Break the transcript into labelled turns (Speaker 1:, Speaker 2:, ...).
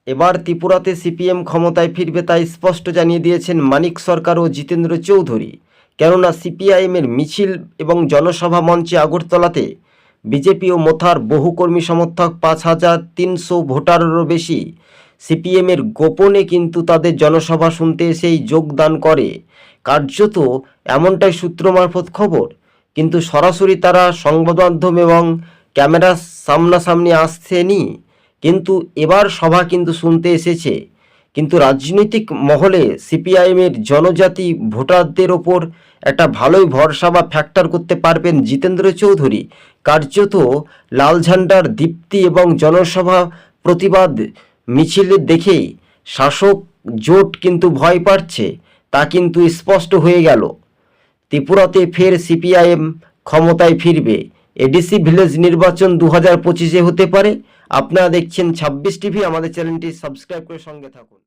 Speaker 1: এবার ত্রিপুরাতে সিপিএম ক্ষমতায় ফিরবে তাই স্পষ্ট জানিয়ে দিয়েছেন মানিক সরকার ও জিতেন্দ্র চৌধুরী। কেননা সিপিআইএমের মিছিল এবং জনসভা মঞ্চে আগরতলাতে বিজেপি ও মোথার বহু কর্মী সমর্থক 5,300 ভোটারেরও বেশি সিপিএমের গোপনে কিন্তু তাদের জনসভা শুনতে এসেই যোগদান করে। কার্যত এমনটাই সূত্র মারফত খবর, কিন্তু সরাসরি তারা সংবাদ মাধ্যম এবং ক্যামেরার সামনাসামনি আসছেনি। কিন্তু এবার সভা কিন্তু শুনতে এসেছে। কিন্তু রাজনৈতিক মহলে সিপিআইএমের জনজাতি ভোটারদের ওপর একটা ভালোই ভরসা বা ফ্যাক্টর করতে পারবেন জিতেন্দ্র চৌধুরী। কার্যত লাল ঝান্ডার দীপ্তি এবং জনসভা প্রতিবাদ মিছিল দেখেই শাসক জোট কিন্তু ভয় পাচ্ছে, তা কিন্তু স্পষ্ট হয়ে গেল। ত্রিপুরাতে ফের সিপিআইএম ক্ষমতায় ফিরবে। এডিসি ভিলেজ নির্বাচন 2025-এ হতে পারে। আপনারা দেখছেন 26 টিভি। আমাদের চ্যানেলটি সাবস্ক্রাইব করে সঙ্গে থাকুন।